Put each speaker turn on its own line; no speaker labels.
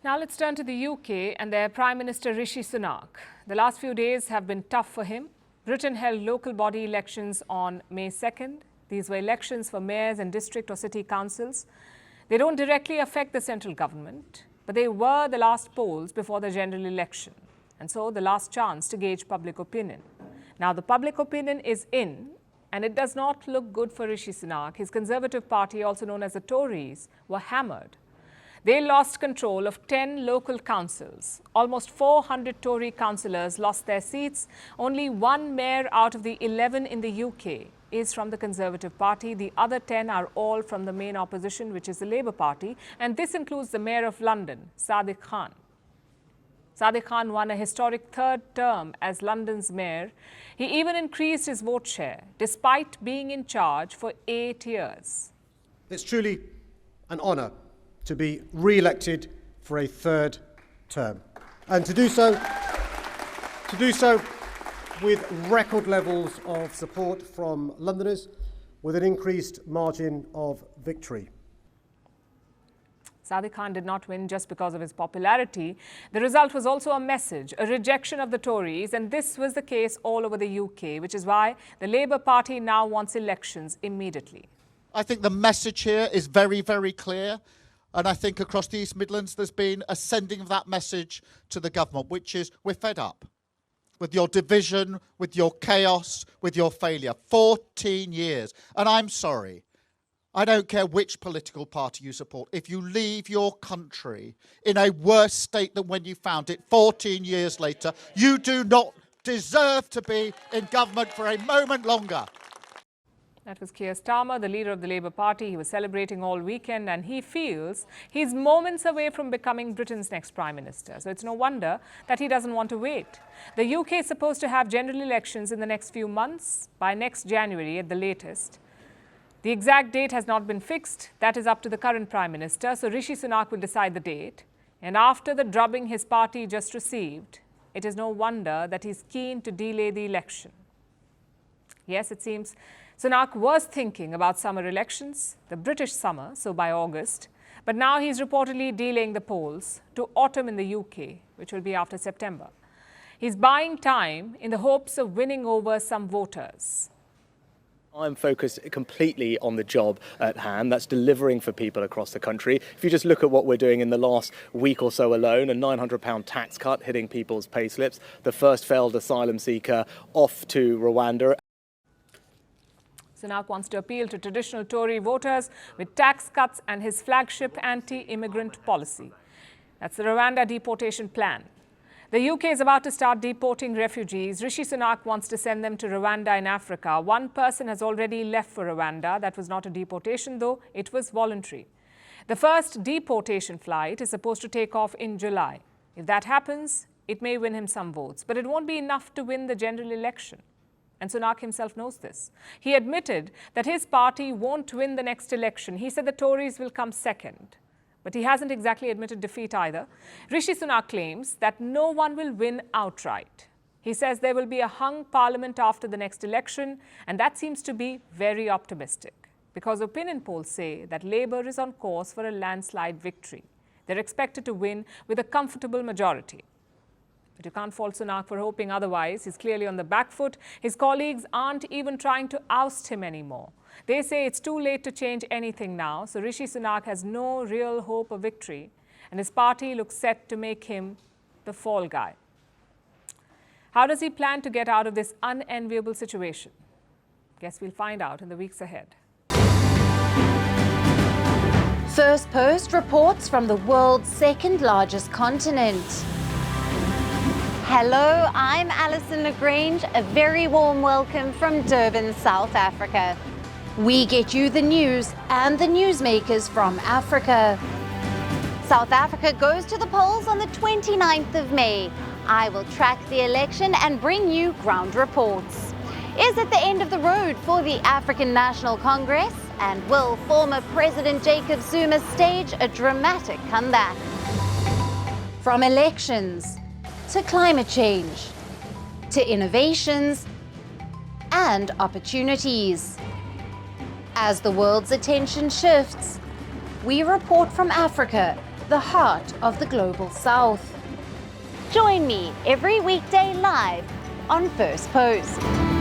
Now let's turn to the UK and their Prime Minister Rishi Sunak. The last few days have been tough for him. Britain held local body elections on May 2nd. These were elections for mayors and district or city councils. They don't directly affect the central government, but they were the last polls before the general election, and so the last chance to gauge public opinion. Now the public opinion is in, and it does not look good for Rishi Sunak. His Conservative Party, also known as the Tories, were hammered. They lost control of 10 local councils. Almost 400 Tory councillors lost their seats. Only one mayor out of the 11 in the UK is from the Conservative Party. The other 10 are all from the main opposition, which is the Labour Party. And this includes the Mayor of London, Sadiq Khan. Sadiq Khan won a historic third term as London's mayor. He even increased his vote share, despite being in charge for 8 years.
It's truly an honour to be re-elected for a third term, and to do so with record levels of support from Londoners, with an increased margin of victory.
Sadiq Khan did not win just because of his popularity. The result was also a message, a rejection of the Tories, and this was the case all over the UK, which is why the Labour Party now wants elections immediately.
I think the message here is very, very clear. And I think across the East Midlands, there's been a sending of that message to the government, which is we're fed up with your division, with your chaos, with your failure. 14 years. And I'm sorry, I don't care which political party you support. If you leave your country in a worse state than when you found it 14 years later, you do not deserve to be in government for a moment longer.
That was Keir Starmer, the leader of the Labour Party. He was celebrating all weekend, and he feels he's moments away from becoming Britain's next Prime Minister. So it's no wonder that he doesn't want to wait. The UK is supposed to have general elections in the next few months, by next January at the latest. The exact date has not been fixed. That is up to the current Prime Minister. So Rishi Sunak will decide the date. And after the drubbing his party just received, it is no wonder that he's keen to delay the election. Yes, it seems Sunak was thinking about summer elections, the British summer, so by August. But now he's reportedly delaying the polls to autumn in the UK, which will be after September. He's buying time in the hopes of winning over some voters.
I'm focused completely on the job at hand. That's delivering for people across the country. If you just look at what we're doing in the last week or so alone, a £900 tax cut hitting people's payslips, the first failed asylum seeker off to Rwanda.
Sunak wants to appeal to traditional Tory voters with tax cuts and his flagship anti-immigrant policy. That's the Rwanda deportation plan. The UK is about to start deporting refugees. Rishi Sunak wants to send them to Rwanda in Africa. One person has already left for Rwanda. That was not a deportation, though. It was voluntary. The first deportation flight is supposed to take off in July. If that happens, it may win him some votes, but it won't be enough to win the general election. And Sunak himself knows this. He admitted that his party won't win the next election. He said the Tories will come second. But he hasn't exactly admitted defeat either. Rishi Sunak claims that no one will win outright. He says there will be a hung parliament after the next election, and that seems to be very optimistic, because opinion polls say that Labour is on course for a landslide victory. They're expected to win with a comfortable majority. But you can't fault Sunak for hoping otherwise. He's clearly on the back foot. His colleagues aren't even trying to oust him anymore. They say it's too late to change anything now, so Rishi Sunak has no real hope of victory, and his party looks set to make him the fall guy. How does he plan to get out of this unenviable situation? Guess we'll find out in the weeks ahead.
Firstpost reports from the world's second largest continent. Hello, I'm Alison Lagrange. A very warm welcome from Durban, South Africa. We get you the news and the newsmakers from Africa. South Africa goes to the polls on the 29th of May. I will track the election and bring you ground reports. Is it the end of the road for the African National Congress? And will former President Jacob Zuma stage a dramatic comeback? From elections to climate change, to innovations and opportunities. As the world's attention shifts, we report from Africa the heart of the Global South. Join me every weekday live on Firstpost.